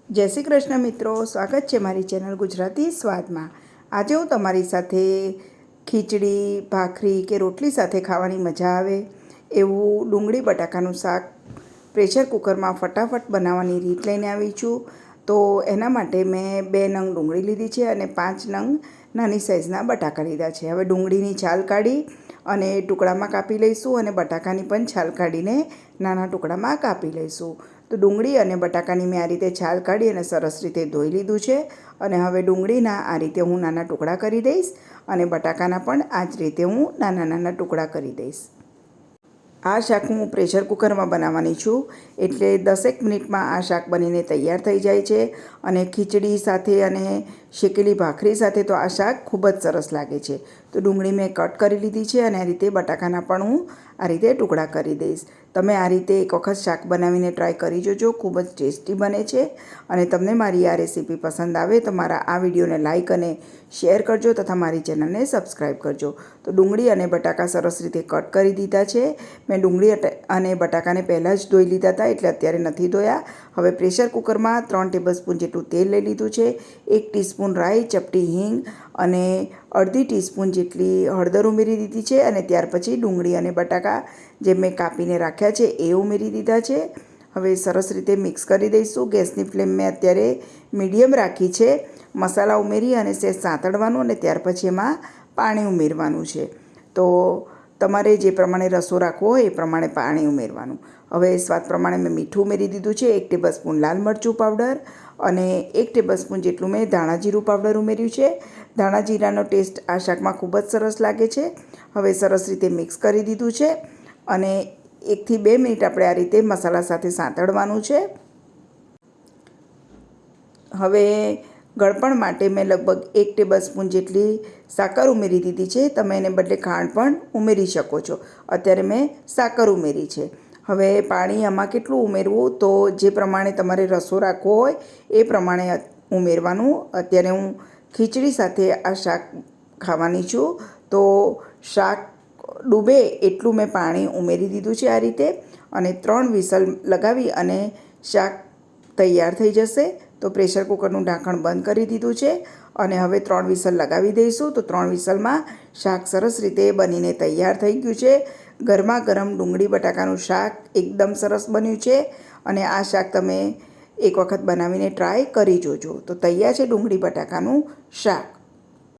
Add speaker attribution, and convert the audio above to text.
Speaker 1: જય શ્રી કૃષ્ણ મિત્રો, સ્વાગત છે મારી ચેનલ ગુજરાતી સ્વાદમાં। આજે હું તમારી સાથે ખીચડી, ભાખરી કે રોટલી સાથે ખાવાની મજા આવે એવું ડુંગળી બટાકાનું શાક પ્રેશર કુકરમાં ફટાફટ બનાવવાની રીત લઈને આવી છું। તો એના માટે મેં 2 નંગ ડુંગળી લીધી છે અને 5 નંગ નાની સાઇઝના બટાકા લીધા છે। હવે ડુંગળીની છાલ કાઢી અને ટુકડામાં કાપી લઈશું અને બટાકાની પણ છાલ કાઢીને નાના ટુકડામાં કાપી લઈશું। તો ડુંગળી અને બટાકાની મેં આ રીતે છાલ કાઢી અને સરસ રીતે ધોઈ લીધું છે અને હવે ડુંગળીના આ રીતે હું નાના ટુકડા કરી દઈશ અને બટાકાના પણ આ જ રીતે હું નાના નાના ટુકડા કરી દઈશ। આ શાક હું પ્રેશર કુકરમાં બનાવવાની છું એટલે 10 મિનિટમાં આ શાક બનીને તૈયાર થઈ જાય છે અને ખીચડી સાથે અને શેકેલી ભાખરી સાથે તો આ શાક ખૂબ જ સરસ લાગે છે। તો ડુંગળી મેં કટ કરી લીધી છે અને આ રીતે બટાકાના પણ હું આ રીતે ટુકડા કરી દઈશ। તમે આ રીતે એક વખત શાક બનાવીને ટ્રાય કરી જોજો, ખૂબ જ ટેસ્ટી બને છે। અને તમને મારી આ રેસીપી પસંદ આવે તો મારા આ વિડીયોને લાઇક અને શેર કરજો તથા મારી ચેનલને સબસ્ક્રાઈબ કરજો। તો ડુંગળી અને બટાકા સરસ રીતે કટ કરી દીધા છે। મેં ડુંગળી અને બટાકાને પહેલાં જ ધોઈ લીધા હતા એટલે અત્યારે નથી ધોયા। હવે પ્રેશર કુકરમાં 3 ટેબલસ્પૂન જેટલું તેલ લઈ લીધું છે, 1 ટીસ્પૂન રાઈ, ચપટી હિંગ અને અડધી ટીસ્પૂન જેટલી હળદર ઉમેરી દીધી છે અને ત્યાર પછી ડુંગળી અને બટાકા જે મેં કાપીને રાખ્યા છે એ ઉમેરી દીધા છે। હવે સરસ રીતે મિક્સ કરી દઈશું। ગેસની ફ્લેમ મેં અત્યારે મીડિયમ રાખી છે। મસાલા ઉમેરી અને સહેજ સાંતળવાનું અને ત્યાર પછી એમાં પાણી ઉમેરવાનું છે। તો તમારે જે પ્રમાણે રસો રાખવો હોય એ પ્રમાણે પાણી ઉમેરવાનું। હવે સ્વાદ પ્રમાણે મેં મીઠું ઉમેરી દીધું છે, 1 ટેબલસ્પૂન લાલ મરચું પાવડર અને 1 ટેબલસ્પૂન જેટલું મેં ધાણા જીરું પાવડર ઉમેર્યું છે। ધાણા જીરાનો ટેસ્ટ આ શાકમાં ખૂબ જ સરસ લાગે છે। હવે સરસ રીતે મિક્સ કરી દીધું છે અને 1 થી 2 મિનિટ આપણે આ રીતે મસાલા સાથે સાંતળવાનું છે। હવે ગળપણ માટે મેં લગભગ 1 ટેબલસ્પૂન જેટલી સાકર ઉમેરી દીધી છે। તમે એને બદલે ખાંડ પણ ઉમેરી શકો છો। અત્યારે મેં સાકર ઉમેરી છે। હવે પાણી આમાં કેટલું ઉમેરવું તો જે પ્રમાણે તમારે રસો રાખવો હોય એ પ્રમાણે ઉમેરવાનું। અત્યારે હું ખીચડી સાથે આ શાક ખાવાની છું તો શાક ડૂબે એટલું મેં પાણી ઉમેરી દીધું છે આ રીતે અને 3 વિસલ લગાવી અને શાક તૈયાર થઈ જશે। તો પ્રેશર કુકરનું ઢાંકણ બંધ કરી દીધું છે અને હવે 3 વિસલ લગાવી દઈશું। તો 3 વિસલમાં શાક સરસ રીતે બનીને તૈયાર થઈ ગયું છે। ગરમા ગરમ ડુંગળી બટાકાનું શાક એકદમ સરસ બન્યું છે અને આ શાક તમે એક વખત બનાવીને ટ્રાય કરી જોજો। તો તૈયાર છે ડુંગળી બટાકાનું શાક।